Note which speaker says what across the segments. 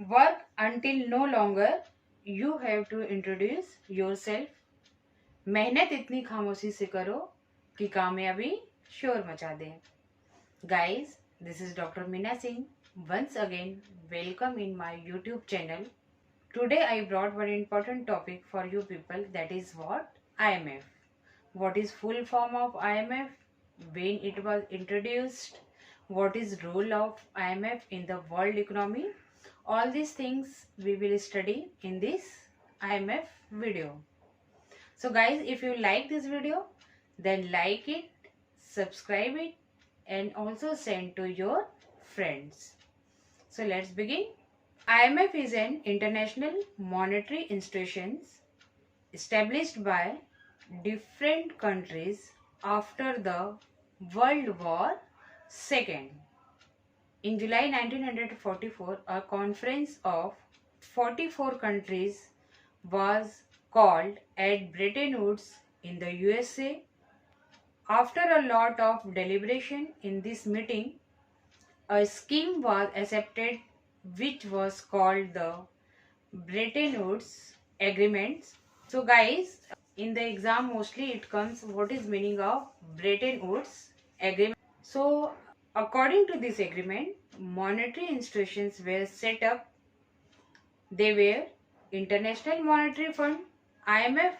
Speaker 1: Work until no longer you have to introduce yourself. मेहनत इतनी खामोशी से करो कि कामयाबी शोर मचा दे. Guys, this is Dr. Meena Singh. Once again, welcome in my YouTube channel. Today I brought one important topic for you people, that is what? IMF. What is full form of IMF? When it was introduced? What is role of IMF in the world economy? All these things we will study in this IMF video. So guys, if you like this video, then like it, subscribe it, and also send to your friends. So let's begin. IMF is an international monetary institution established by different countries after the World War II. In July 1944, a conference of 44 countries was called at Bretton Woods in the USA. After a lot of deliberation in this meeting, a scheme was accepted which was called the Bretton Woods Agreements. So guys, in the exam mostly it comes what is meaning of Bretton Woods Agreement. So according to this agreement, monetary institutions were set up. They were International Monetary Fund, IMF,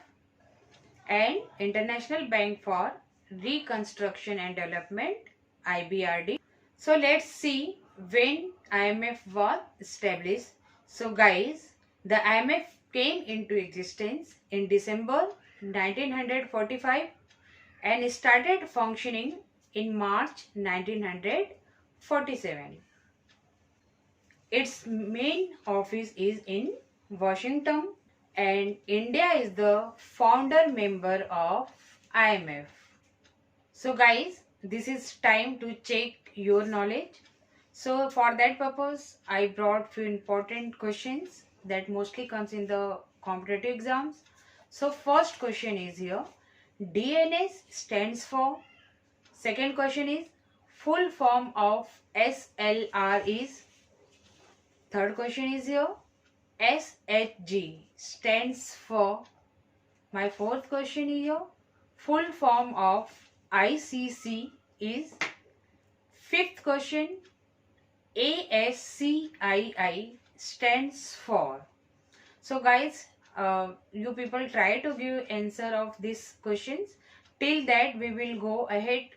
Speaker 1: and International Bank for Reconstruction and Development, IBRD. So let's see when IMF was established. So guys, the IMF came into existence in December 1945 and started functioning in March 1947. Its main office is in Washington and India is the founder member of IMF. So guys, this is time to check your knowledge. So for that purpose, I brought few important questions that mostly comes in the competitive exams. So first question is here, DNS stands for. Second question is, full form of SLR is. Third question is here, SHG stands for. My fourth question is here, full form of ICC is. Fifth question, ASCII stands for. So guys, you people try to give answer of these questions. Till that we will go ahead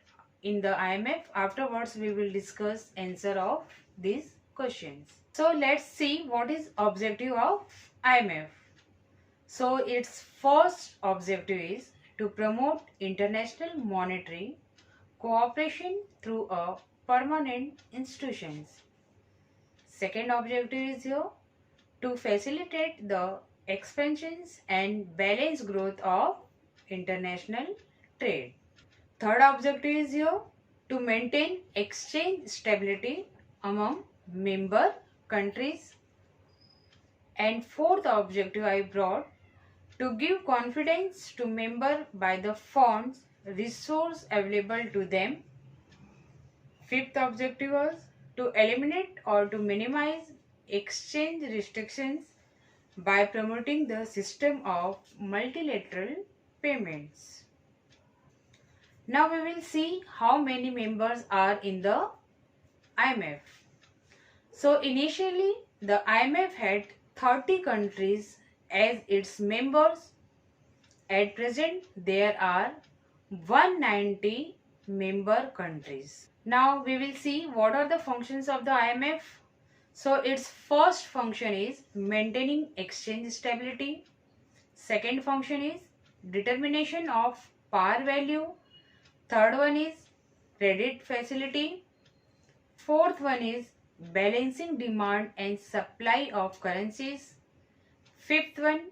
Speaker 1: in the IMF. Afterwards we will discuss answer of these questions. So let's see what is objective of IMF. So its first objective is to promote international monetary cooperation through a permanent institutions. Second objective is here to facilitate the expansions and balance growth of international trade. Third objective is here to maintain exchange stability among member countries. And fourth objective I brought, to give confidence to member by the funds resource available to them. Fifth objective was to eliminate or to minimize exchange restrictions by promoting the system of multilateral payments. Now we will see how many members are in the IMF. So initially the IMF had 30 countries as its members. At present there are 190 member countries. Now we will see what are the functions of the IMF. So its first function is maintaining exchange stability. Second function is determination of par value. Third one is credit facility. Fourth one is balancing demand and supply of currencies. Fifth one,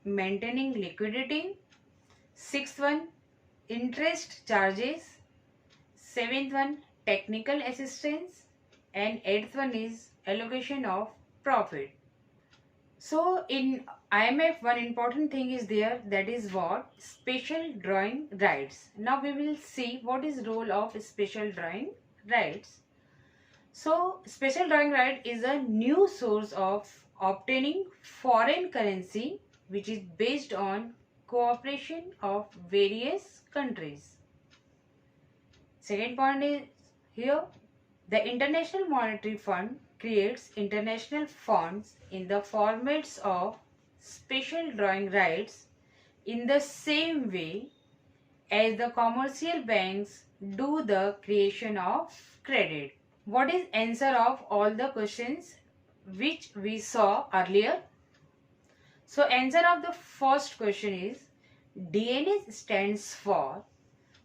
Speaker 1: maintaining liquidity. Sixth one, interest charges. Seventh one, technical assistance. And eighth one is allocation of profit. So in IMF, one important thing is there, that is what? Special drawing rights. Now we will see what is role of special drawing rights. So, special drawing right is a new source of obtaining foreign currency which is based on cooperation of various countries. Second point is here, the International Monetary Fund creates international funds in the formats of special drawing rights in the same way as the commercial banks do the creation of credit. What is answer of all the questions which we saw earlier? So answer of the first question is DNS stands for,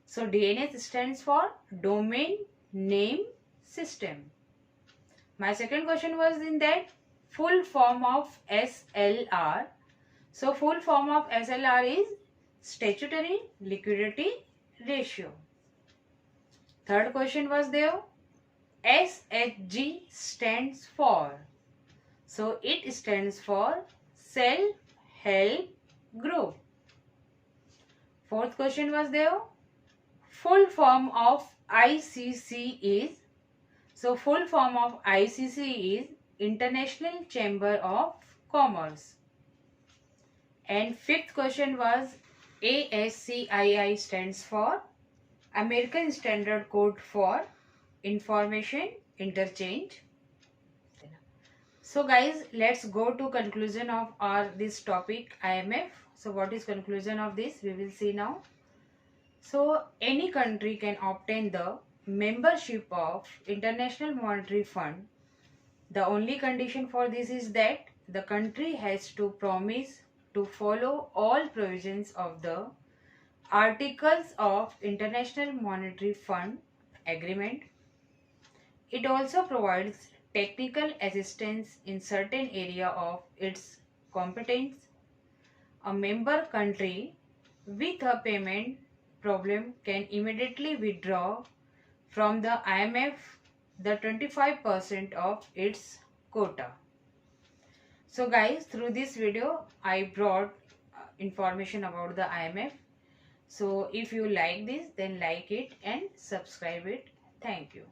Speaker 1: so DNS stands for Domain Name System. My second question was in that full form of SLR. So full form of SLR is Statutory Liquidity Ratio. Third question was there, SHG stands for. So it stands for Self-Help Group. Fourth question was there, full form of ICC is. So full form of ICC is International Chamber of Commerce. And fifth question was ASCII stands for American Standard Code for Information Interchange. So guys, let's go to conclusion of our this topic IMF. So what is conclusion of this? We will see now. So any country can obtain the membership of International Monetary Fund. The only condition for this is that the country has to promise to follow all provisions of the Articles of International Monetary Fund Agreement. It also provides technical assistance in certain area of its competence. A member country with a payment problem can immediately withdraw from the IMF the 25% of its quota. So guys, through this video I brought information about the IMF. So if you like this, then like it and subscribe it. Thank you.